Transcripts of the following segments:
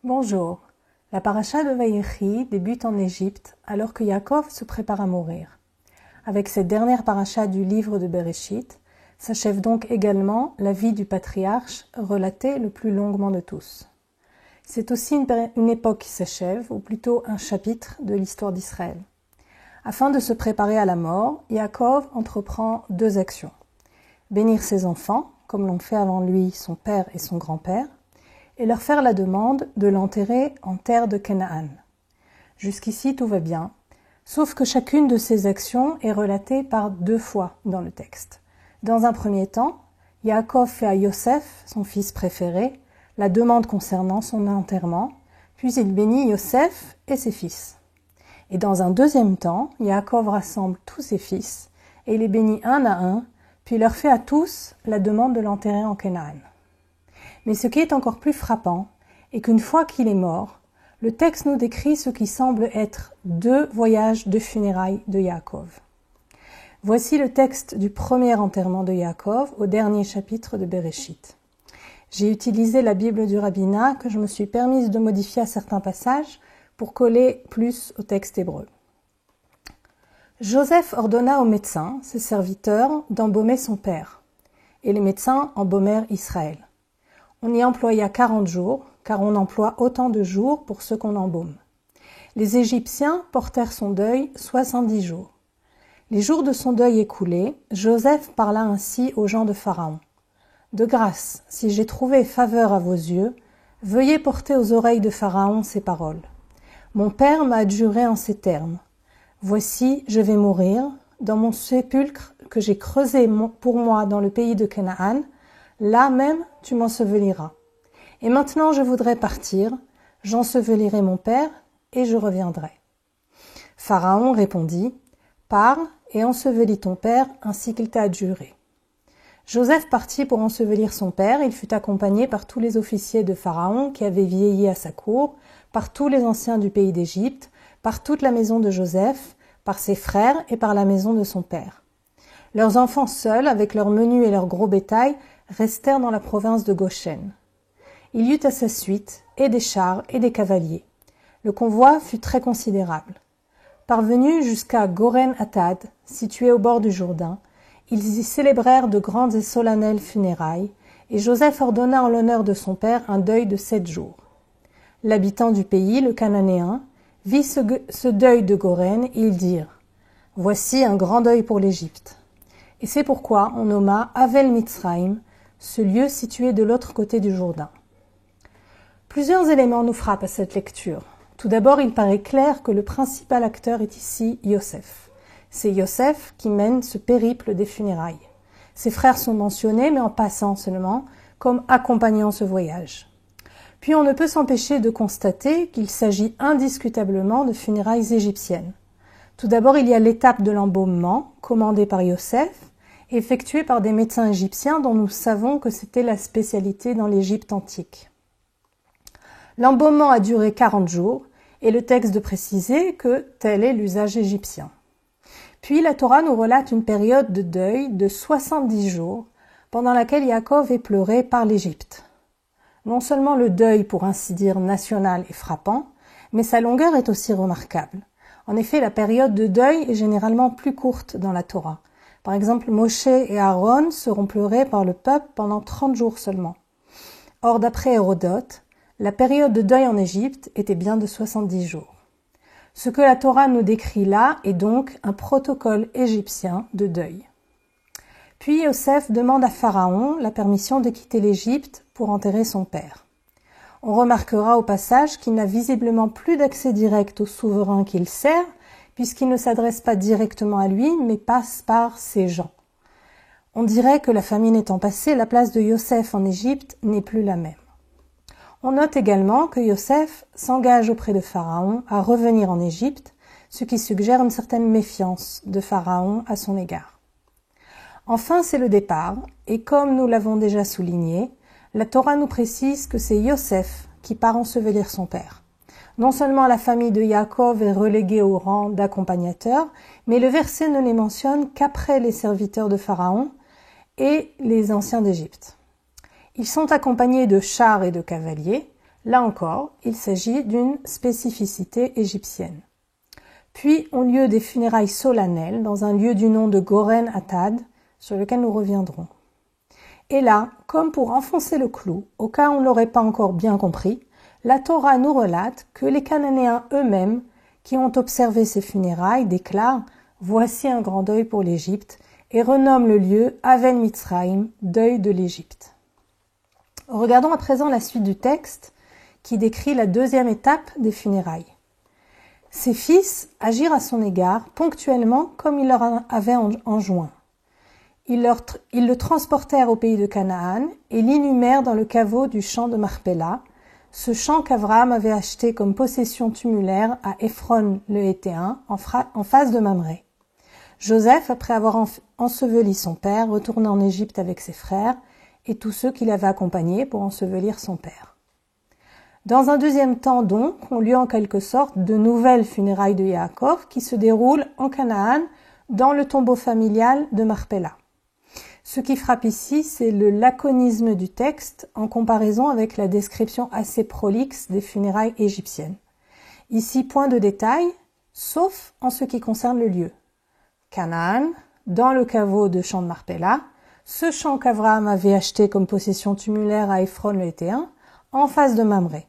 Bonjour. La paracha de Vayechi débute en Égypte alors que Yaakov se prépare à mourir. Avec cette dernière paracha du livre de Bereshit, s'achève donc également la vie du patriarche relatée le plus longuement de tous. C'est aussi une époque qui s'achève, ou plutôt un chapitre de l'histoire d'Israël. Afin de se préparer à la mort, Yaakov entreprend 2 actions. Bénir ses enfants, comme l'ont fait avant lui son père et son grand-père, et leur faire la demande de l'enterrer en terre de Canaan. Jusqu'ici, tout va bien, sauf que chacune de ces actions est relatée par 2 fois dans le texte. Dans un premier temps, Yaakov fait à Yosef, son fils préféré, la demande concernant son enterrement, puis il bénit Yosef et ses fils. Et dans un deuxième temps, Yaakov rassemble tous ses fils et les bénit un à un, puis leur fait à tous la demande de l'enterrer en Canaan. Mais ce qui est encore plus frappant est qu'une fois qu'il est mort, le texte nous décrit ce qui semble être 2 voyages de funérailles de Yaakov. Voici le texte du premier enterrement de Yaakov au dernier chapitre de Bereshit. J'ai utilisé la Bible du rabbinat que je me suis permise de modifier à certains passages pour coller plus au texte hébreu. Joseph ordonna aux médecins, ses serviteurs, d'embaumer son père, et les médecins embaumèrent Israël. On y employa 40 jours, car on emploie autant de jours pour ceux qu'on embaume. Les Égyptiens portèrent son deuil 70 jours. Les jours de son deuil écoulés, Joseph parla ainsi aux gens de Pharaon. « De grâce, si j'ai trouvé faveur à vos yeux, veuillez porter aux oreilles de Pharaon ces paroles. Mon père m'a adjuré en ces termes. Voici, je vais mourir, dans mon sépulcre que j'ai creusé pour moi dans le pays de Canaan, là même tu m'enseveliras. Et maintenant je voudrais partir, j'ensevelirai mon père et je reviendrai. » Pharaon répondit, « Pars et ensevelis ton père ainsi qu'il t'a adjuré. » Joseph partit pour ensevelir son père, il fut accompagné par tous les officiers de Pharaon qui avaient vieilli à sa cour, par tous les anciens du pays d'Égypte, par toute la maison de Joseph, par ses frères et par la maison de son père. Leurs enfants seuls, avec leurs menus et leurs gros bétail, restèrent dans la province de Goshen. Il y eut à sa suite et des chars et des cavaliers. Le convoi fut très considérable. Parvenus jusqu'à Goren-Atad, situé au bord du Jourdain, ils y célébrèrent de grandes et solennelles funérailles, et Joseph ordonna en l'honneur de son père un deuil de 7 jours. L'habitant du pays, le Cananéen, vit ce deuil de Goren, et ils dirent « Voici un grand deuil pour l'Égypte. » Et c'est pourquoi on nomma Avel Mitzraïm, ce lieu situé de l'autre côté du Jourdain. Plusieurs éléments nous frappent à cette lecture. Tout d'abord, il paraît clair que le principal acteur est ici Yosef. C'est Yosef qui mène ce périple des funérailles. Ses frères sont mentionnés, mais en passant seulement, comme accompagnant ce voyage. Puis on ne peut s'empêcher de constater qu'il s'agit indiscutablement de funérailles égyptiennes. Tout d'abord, il y a l'étape de l'embaumement, commandée par Yosef, effectuée par des médecins égyptiens dont nous savons que c'était la spécialité dans l'Égypte antique. L'embaumement a duré 40 jours, et le texte de préciser que tel est l'usage égyptien. Puis la Torah nous relate une période de deuil de 70 jours, pendant laquelle Yaakov est pleuré par l'Égypte. Non seulement le deuil, pour ainsi dire, national est frappant, mais sa longueur est aussi remarquable. En effet, la période de deuil est généralement plus courte dans la Torah. Par exemple, Moshe et Aaron seront pleurés par le peuple pendant 30 jours seulement. Or, d'après Hérodote, la période de deuil en Égypte était bien de 70 jours. Ce que la Torah nous décrit là est donc un protocole égyptien de deuil. Puis Yosef demande à Pharaon la permission de quitter l'Égypte pour enterrer son père. On remarquera au passage qu'il n'a visiblement plus d'accès direct au souverain qu'il sert, puisqu'il ne s'adresse pas directement à lui, mais passe par ses gens. On dirait que la famine étant passée, la place de Yosef en Égypte n'est plus la même. On note également que Yosef s'engage auprès de Pharaon à revenir en Égypte, ce qui suggère une certaine méfiance de Pharaon à son égard. Enfin, c'est le départ, et comme nous l'avons déjà souligné, la Torah nous précise que c'est Yosef qui part ensevelir son père. Non seulement la famille de Yaakov est reléguée au rang d'accompagnateur, mais le verset ne les mentionne qu'après les serviteurs de Pharaon, et les anciens d'Égypte. Ils sont accompagnés de chars et de cavaliers. Là encore, il s'agit d'une spécificité égyptienne. Puis ont lieu des funérailles solennelles dans un lieu du nom de Goren Atad, sur lequel nous reviendrons. Et là, comme pour enfoncer le clou, au cas où on ne l'aurait pas encore bien compris, la Torah nous relate que les Cananéens eux-mêmes, qui ont observé ces funérailles, déclarent « Voici un grand deuil pour l'Égypte » et renomment le lieu Aven Mitzraïm, deuil de l'Égypte. Regardons à présent la suite du texte qui décrit la deuxième étape des funérailles. Ses fils agirent à son égard ponctuellement comme il leur avait enjoint. Ils le transportèrent au pays de Canaan et l'inhumèrent dans le caveau du champ de Marpella, ce champ qu'Abraham avait acheté comme possession tumulaire à Éphron le Héthéen en face de Mamré. Joseph, après avoir enseveli son père, retourna en Égypte avec ses frères et tous ceux qui l'avaient accompagné pour ensevelir son père. Dans un deuxième temps donc, ont lieu en quelque sorte de nouvelles funérailles de Yaakov qui se déroulent en Canaan dans le tombeau familial de Marpella. Ce qui frappe ici, c'est le laconisme du texte en comparaison avec la description assez prolixe des funérailles égyptiennes. Ici, point de détail, sauf en ce qui concerne le lieu. Canaan, dans le caveau de champ de Marpella, ce champ qu'Abraham avait acheté comme possession tumulaire à Éphron le Héthéen, en face de Mamré.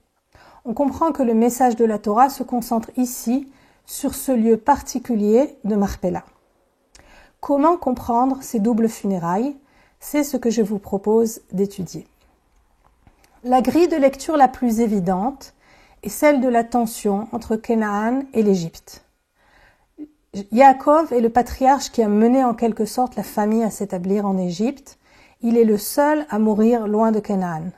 On comprend que le message de la Torah se concentre ici sur ce lieu particulier de Marpella. Comment comprendre ces doubles funérailles? C'est ce que je vous propose d'étudier. La grille de lecture la plus évidente est celle de la tension entre Canaan et l'Égypte. Yaakov est le patriarche qui a mené en quelque sorte la famille à s'établir en Égypte. Il est le seul à mourir loin de Canaan.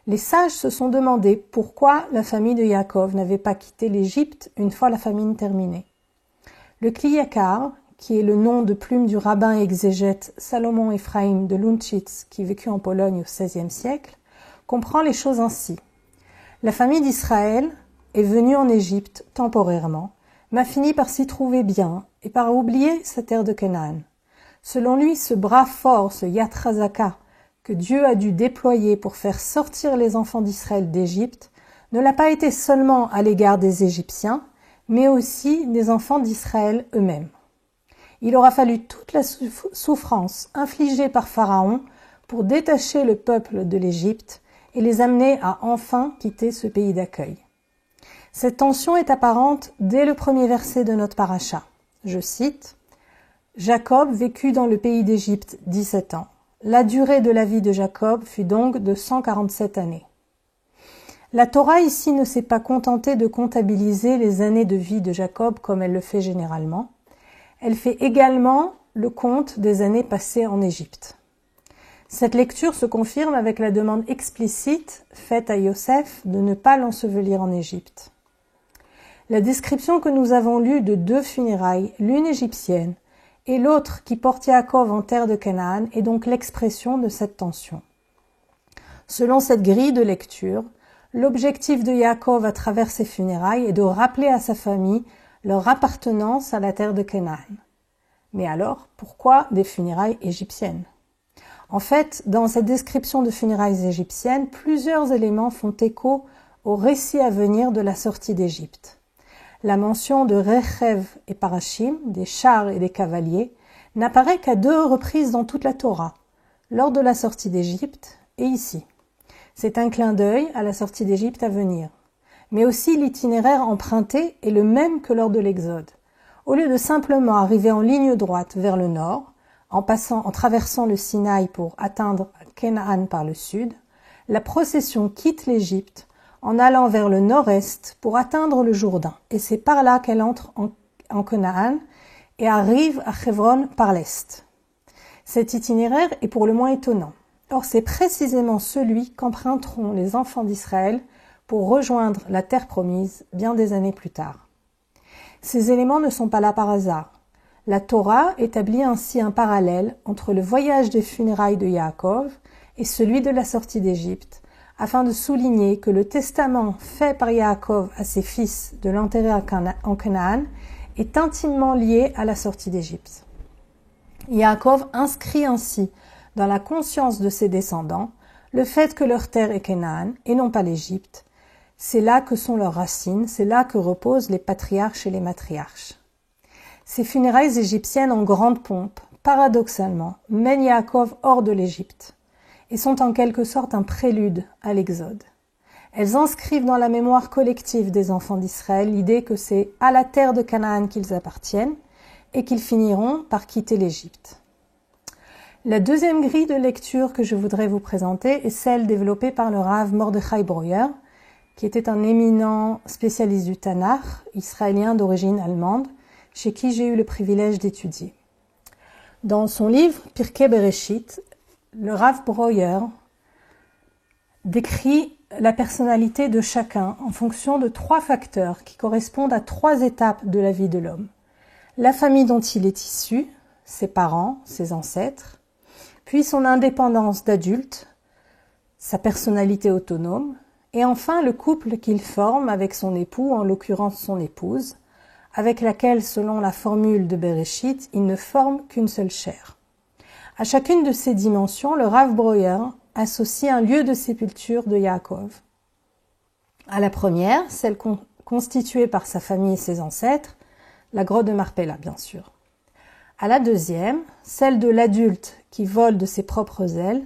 Les sages se sont demandé pourquoi la famille de Yaakov n'avait pas quitté l'Égypte une fois la famine terminée. Le Kli Yakar, qui est le nom de plume du rabbin et exégète Salomon Ephraim de Lunchitz, qui vécut en Pologne au XVIe siècle, comprend les choses ainsi. La famille d'Israël est venue en Égypte temporairement, mais a fini par s'y trouver bien et par oublier sa terre de Canaan. Selon lui, ce bras fort, ce Yad Chazaka, que Dieu a dû déployer pour faire sortir les enfants d'Israël d'Égypte, ne l'a pas été seulement à l'égard des Égyptiens, mais aussi des enfants d'Israël eux-mêmes. Il aura fallu toute la souffrance infligée par Pharaon pour détacher le peuple de l'Égypte et les amener à enfin quitter ce pays d'accueil. Cette tension est apparente dès le premier verset de notre paracha. Je cite « Jacob vécut dans le pays d'Égypte 17 ans. La durée de la vie de Jacob fut donc de 147 années. » La Torah ici ne s'est pas contentée de comptabiliser les années de vie de Jacob comme elle le fait généralement. Elle fait également le compte des années passées en Égypte. Cette lecture se confirme avec la demande explicite faite à Yosef de ne pas l'ensevelir en Égypte. La description que nous avons lue de deux funérailles, l'une égyptienne et l'autre qui porte Yaakov en terre de Canaan, est donc l'expression de cette tension. Selon cette grille de lecture, l'objectif de Yaakov à travers ces funérailles est de rappeler à sa famille leur appartenance à la terre de Canaan. Mais alors, pourquoi des funérailles égyptiennes? En fait, dans cette description de funérailles égyptiennes, plusieurs éléments font écho au récit à venir de la sortie d'Égypte. La mention de Rechev et Parashim, des chars et des cavaliers, n'apparaît qu'à 2 reprises dans toute la Torah, lors de la sortie d'Égypte et ici. C'est un clin d'œil à la sortie d'Égypte à venir. Mais aussi l'itinéraire emprunté est le même que lors de l'Exode. Au lieu de simplement arriver en ligne droite vers le nord, en traversant le Sinaï pour atteindre Canaan par le sud, la procession quitte l'Égypte en allant vers le nord-est pour atteindre le Jourdain. Et c'est par là qu'elle entre en Canaan et arrive à Hebron par l'est. Cet itinéraire est pour le moins étonnant. Or, c'est précisément celui qu'emprunteront les enfants d'Israël pour rejoindre la terre promise bien des années plus tard. Ces éléments ne sont pas là par hasard. La Torah établit ainsi un parallèle entre le voyage des funérailles de Yaakov et celui de la sortie d'Égypte, afin de souligner que le testament fait par Yaakov à ses fils de l'enterrer en Canaan est intimement lié à la sortie d'Égypte. Yaakov inscrit ainsi dans la conscience de ses descendants, le fait que leur terre est Canaan et non pas l'Égypte. C'est là que sont leurs racines, c'est là que reposent les patriarches et les matriarches. Ces funérailles égyptiennes en grande pompe, paradoxalement, mènent Yaakov hors de l'Égypte et sont en quelque sorte un prélude à l'Exode. Elles inscrivent dans la mémoire collective des enfants d'Israël l'idée que c'est à la terre de Canaan qu'ils appartiennent et qu'ils finiront par quitter l'Égypte. La deuxième grille de lecture que je voudrais vous présenter est celle développée par le Rav Mordechai Breuer, qui était un éminent spécialiste du Tanakh, israélien d'origine allemande, chez qui j'ai eu le privilège d'étudier. Dans son livre Pirkei Bereshit, le Rav Breuer décrit la personnalité de chacun en fonction de 3 facteurs qui correspondent à 3 étapes de la vie de l'homme. La famille dont il est issu, ses parents, ses ancêtres, puis son indépendance d'adulte, sa personnalité autonome, et enfin le couple qu'il forme avec son époux, en l'occurrence son épouse, avec laquelle, selon la formule de Bereshit, il ne forme qu'une seule chair. À chacune de ces dimensions, le Rav Breuer associe un lieu de sépulture de Yaakov. À la première, celle constituée par sa famille et ses ancêtres, la grotte de Marpella, bien sûr. À la deuxième, celle de l'adulte qui vole de ses propres ailes,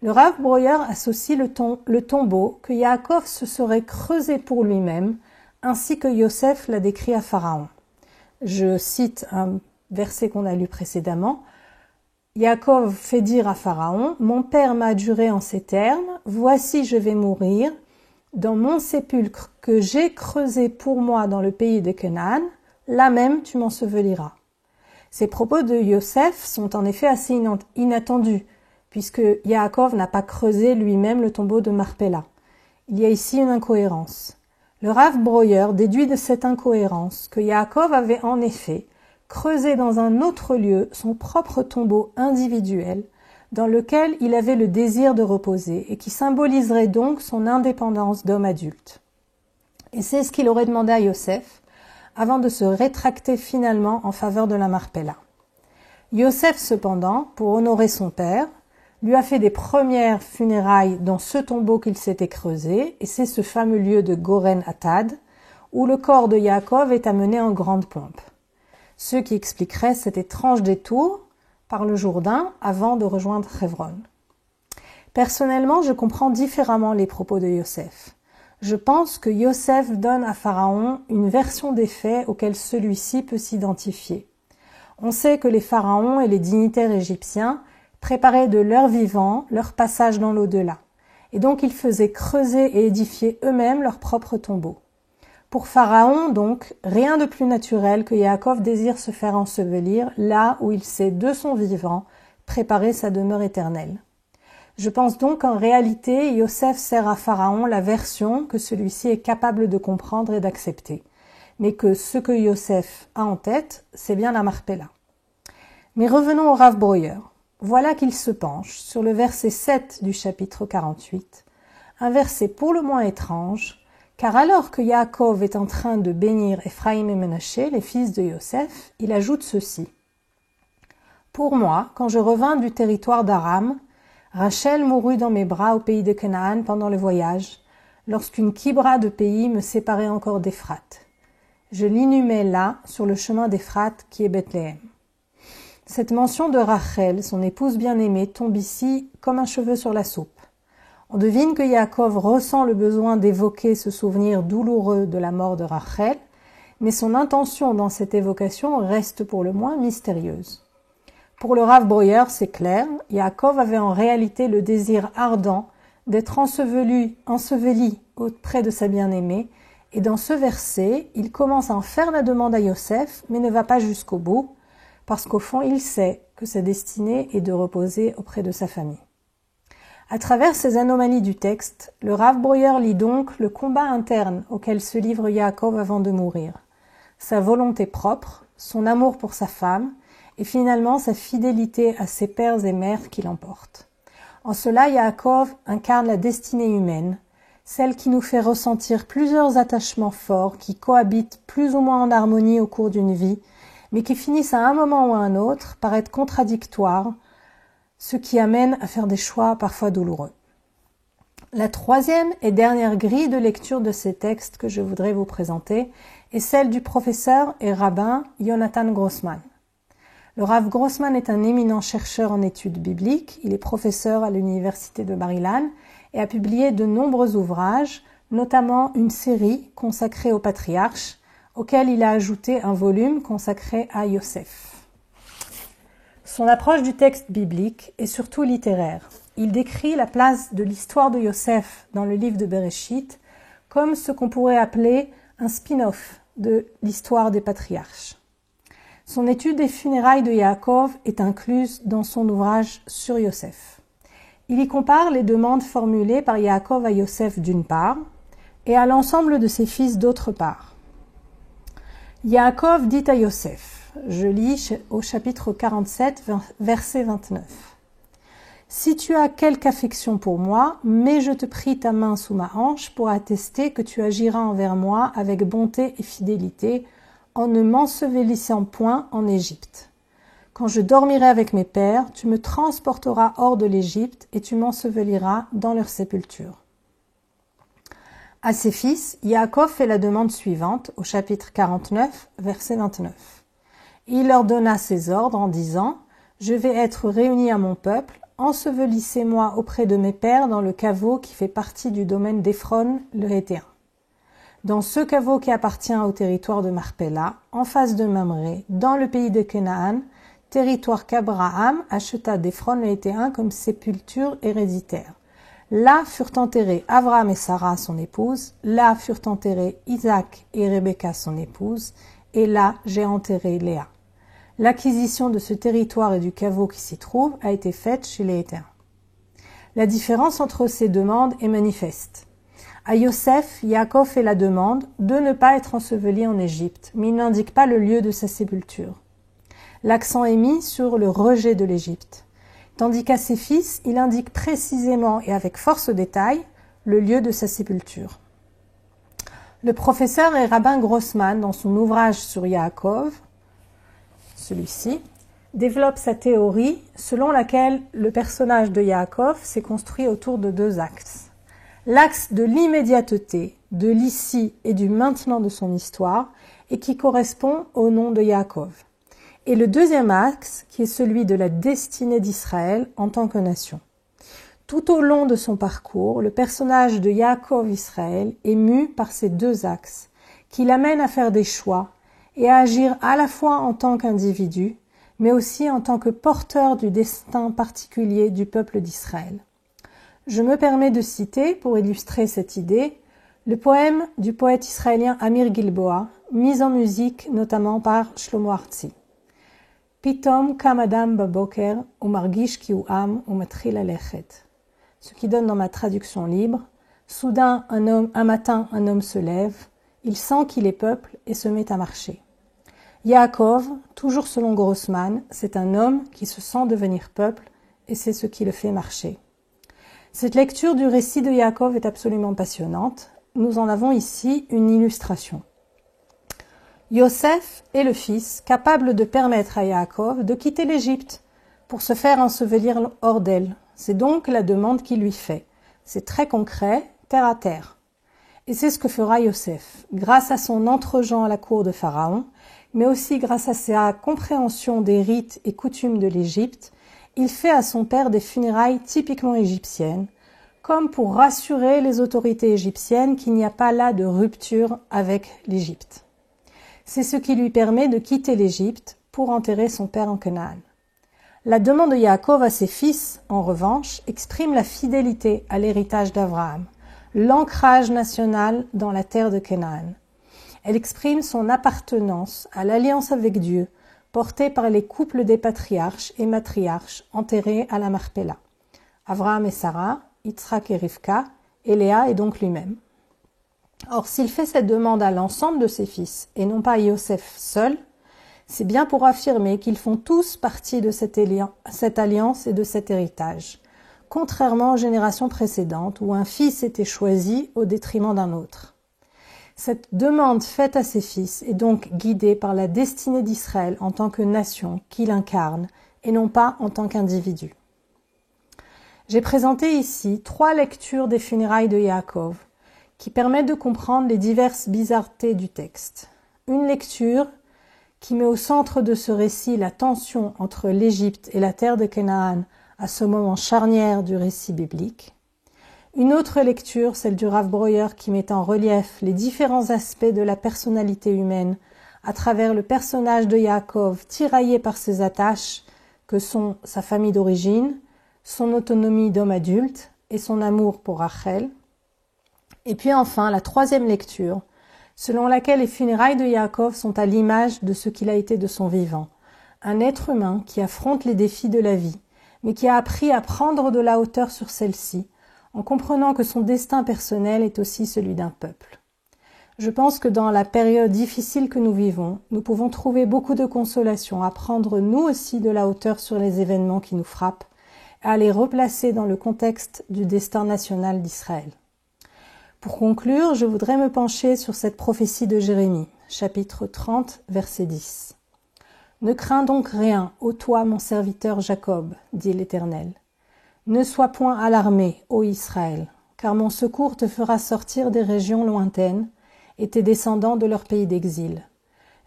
le Rav Breuer associe le tombeau que Yaakov se serait creusé pour lui-même, ainsi que Yosef l'a décrit à Pharaon. Je cite un verset qu'on a lu précédemment. Yaakov fait dire à Pharaon, « Mon père m'a adjuré en ces termes, voici je vais mourir, dans mon sépulcre que j'ai creusé pour moi dans le pays de Canaan, là même tu m'enseveliras. » Ces propos de Yosef sont en effet assez inattendus, puisque Yaakov n'a pas creusé lui-même le tombeau de Marpella. Il y a ici une incohérence. Le Rav Breuer déduit de cette incohérence que Yaakov avait en effet creusé dans un autre lieu son propre tombeau individuel, dans lequel il avait le désir de reposer et qui symboliserait donc son indépendance d'homme adulte. Et c'est ce qu'il aurait demandé à Yosef, avant de se rétracter finalement en faveur de la Marpella. Yosef, cependant, pour honorer son père, lui a fait des premières funérailles dans ce tombeau qu'il s'était creusé, et c'est ce fameux lieu de Goren Atad, où le corps de Yaakov est amené en grande pompe. Ce qui expliquerait cet étrange détour par le Jourdain avant de rejoindre Hebron. Personnellement, je comprends différemment les propos de Yosef. Je pense que Yosef donne à Pharaon une version des faits auxquels celui-ci peut s'identifier. On sait que les pharaons et les dignitaires égyptiens préparaient de leur vivant leur passage dans l'au-delà, et donc ils faisaient creuser et édifier eux-mêmes leur propre tombeau. Pour Pharaon, donc, rien de plus naturel que Yaakov désire se faire ensevelir là où il sait, de son vivant, préparer sa demeure éternelle. Je pense donc qu'en réalité, Yosef sert à Pharaon la version que celui-ci est capable de comprendre et d'accepter, mais que ce que Yosef a en tête, c'est bien la Marpella. Mais revenons au Rav Breuer. Voilà qu'il se penche sur le verset 7 du chapitre 48, un verset pour le moins étrange, car alors que Yaakov est en train de bénir Ephraïm et Menaché, les fils de Yosef, il ajoute ceci. « Pour moi, quand je revins du territoire d'Aram, Rachel mourut dans mes bras au pays de Canaan pendant le voyage, lorsqu'une kibra de pays me séparait encore d'Éphrate. Je l'inhumai là, sur le chemin d'Éphrate qui est Bethléem. » Cette mention de Rachel, son épouse bien-aimée, tombe ici comme un cheveu sur la soupe. On devine que Yaakov ressent le besoin d'évoquer ce souvenir douloureux de la mort de Rachel, mais son intention dans cette évocation reste pour le moins mystérieuse. Pour le Rav Breuer, c'est clair, Yaakov avait en réalité le désir ardent d'être enseveli auprès de sa bien-aimée, et dans ce verset, il commence à en faire la demande à Yosef, mais ne va pas jusqu'au bout, parce qu'au fond, il sait que sa destinée est de reposer auprès de sa famille. À travers ces anomalies du texte, le Rav Breuer lit donc le combat interne auquel se livre Yaakov avant de mourir, sa volonté propre, son amour pour sa femme, et finalement sa fidélité à ses pères et mères qui l'emportent. En cela, Yaakov incarne la destinée humaine, celle qui nous fait ressentir plusieurs attachements forts qui cohabitent plus ou moins en harmonie au cours d'une vie, mais qui finissent à un moment ou à un autre par être contradictoires, ce qui amène à faire des choix parfois douloureux. La troisième et dernière grille de lecture de ces textes que je voudrais vous présenter est celle du professeur et rabbin Jonathan Grossman. Le Rav Grossman est un éminent chercheur en études bibliques, il est professeur à l'université de Bar-Ilan et a publié de nombreux ouvrages, notamment une série consacrée aux patriarches, auquel il a ajouté un volume consacré à Yosef. Son approche du texte biblique est surtout littéraire. Il décrit la place de l'histoire de Yosef dans le livre de Bereshit comme ce qu'on pourrait appeler un spin-off de l'histoire des patriarches. Son étude des funérailles de Yaakov est incluse dans son ouvrage sur Yosef. Il y compare les demandes formulées par Yaakov à Yosef d'une part et à l'ensemble de ses fils d'autre part. Yaakov dit à Yosef, je lis au chapitre 47, verset 29. « Si tu as quelque affection pour moi, mets je te prie ta main sous ma hanche pour attester que tu agiras envers moi avec bonté et fidélité, en ne m'ensevelissant point en Égypte. Quand je dormirai avec mes pères, tu me transporteras hors de l'Égypte et tu m'enseveliras dans leur sépulture. » À ses fils, Yaakov fait la demande suivante au chapitre 49, verset 29. Il leur donna ses ordres en disant « Je vais être réuni à mon peuple, ensevelissez-moi auprès de mes pères dans le caveau qui fait partie du domaine d'Éphron le Héthéen. Dans ce caveau qui appartient au territoire de Marpella, en face de Mamré, dans le pays de Canaan, territoire qu'Abraham acheta d'Éphron le Héthéen comme sépulture héréditaire. Là furent enterrés Abraham et Sarah, son épouse, là furent enterrés Isaac et Rebecca, son épouse, et là j'ai enterré Léa. L'acquisition de ce territoire et du caveau qui s'y trouve a été faite chez les Héthéens. La différence entre ces demandes est manifeste. À Yosef, Yaakov fait la demande de ne pas être enseveli en Égypte, mais il n'indique pas le lieu de sa sépulture. L'accent est mis sur le rejet de l'Égypte. Tandis qu'à ses fils, il indique précisément et avec force détail le lieu de sa sépulture. Le professeur et rabbin Grossman, dans son ouvrage sur Yaakov, celui-ci, développe sa théorie selon laquelle le personnage de Yaakov s'est construit autour de deux axes. L'axe de l'immédiateté, de l'ici et du maintenant de son histoire, et qui correspond au nom de Yaakov. Et le deuxième axe, qui est celui de la destinée d'Israël en tant que nation. Tout au long de son parcours, le personnage de Yaakov Israël est mu par ces deux axes, qui l'amènent à faire des choix et à agir à la fois en tant qu'individu, mais aussi en tant que porteur du destin particulier du peuple d'Israël. Je me permets de citer, pour illustrer cette idée, le poème du poète israélien Amir Gilboa, mis en musique notamment par Shlomo Artzi. Pitom kam adam baboker umargish ki hu am umatril halechet. Ce qui donne dans ma traduction libre, soudain un matin un homme se lève, il sent qu'il est peuple et se met à marcher. Yaakov, toujours selon Grossman, c'est un homme qui se sent devenir peuple et c'est ce qui le fait marcher. Cette lecture du récit de Yaakov est absolument passionnante. Nous en avons ici une illustration. Yosef est le fils capable de permettre à Yaakov de quitter l'Égypte pour se faire ensevelir hors d'elle. C'est donc la demande qu'il lui fait. C'est très concret, terre à terre. Et c'est ce que fera Yosef, grâce à son entre-gens à la cour de Pharaon, mais aussi grâce à sa compréhension des rites et coutumes de l'Égypte. Il fait à son père des funérailles typiquement égyptiennes, comme pour rassurer les autorités égyptiennes qu'il n'y a pas là de rupture avec l'Égypte. C'est ce qui lui permet de quitter l'Égypte pour enterrer son père en Canaan. La demande de Yaakov à ses fils, en revanche, exprime la fidélité à l'héritage d'Abraham, l'ancrage national dans la terre de Canaan. Elle exprime son appartenance à l'alliance avec Dieu, portée par les couples des patriarches et matriarches enterrés à la Marpella. Abraham et Sarah, Yitzhak et Rivka, et Léa et donc lui-même. Or, s'il fait cette demande à l'ensemble de ses fils, et non pas à Yosef seul, c'est bien pour affirmer qu'ils font tous partie de cette alliance et de cet héritage, contrairement aux générations précédentes où un fils était choisi au détriment d'un autre. Cette demande faite à ses fils est donc guidée par la destinée d'Israël en tant que nation qu'il incarne et non pas en tant qu'individu. J'ai présenté ici 3 lectures des funérailles de Yaakov qui permettent de comprendre les diverses bizarretés du texte. Une lecture qui met au centre de ce récit la tension entre l'Égypte et la terre de Canaan à ce moment charnière du récit biblique. Une autre lecture, celle du Rav Breuer, qui met en relief les différents aspects de la personnalité humaine à travers le personnage de Yaakov tiraillé par ses attaches que sont sa famille d'origine, son autonomie d'homme adulte et son amour pour Rachel. Et puis enfin, la 3e lecture, selon laquelle les funérailles de Yaakov sont à l'image de ce qu'il a été de son vivant, un être humain qui affronte les défis de la vie, mais qui a appris à prendre de la hauteur sur celle-ci, en comprenant que son destin personnel est aussi celui d'un peuple. Je pense que dans la période difficile que nous vivons, nous pouvons trouver beaucoup de consolation à prendre nous aussi de la hauteur sur les événements qui nous frappent, et à les replacer dans le contexte du destin national d'Israël. Pour conclure, je voudrais me pencher sur cette prophétie de Jérémie, chapitre 30, verset 10. « Ne crains donc rien, ô toi mon serviteur Jacob, dit l'Éternel. Ne sois point alarmé, ô Israël, car mon secours te fera sortir des régions lointaines et tes descendants de leur pays d'exil.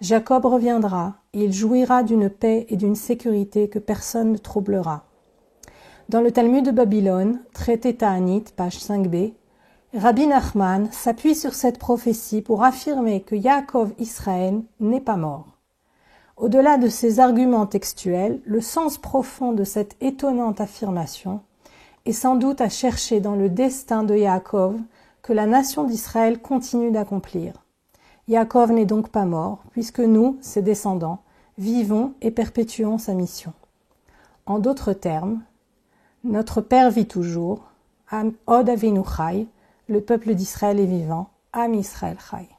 Jacob reviendra, et il jouira d'une paix et d'une sécurité que personne ne troublera. » Dans le Talmud de Babylone, traité Ta'anit, page 5b, Rabbi Nachman s'appuie sur cette prophétie pour affirmer que Yaakov Israël n'est pas mort. Au-delà de ces arguments textuels, le sens profond de cette étonnante affirmation est sans doute à chercher dans le destin de Yaakov que la nation d'Israël continue d'accomplir. Yaakov n'est donc pas mort, puisque nous, ses descendants, vivons et perpétuons sa mission. En d'autres termes, notre Père vit toujours, Od Avinu Chai, le peuple d'Israël est vivant, Am Israël Chai.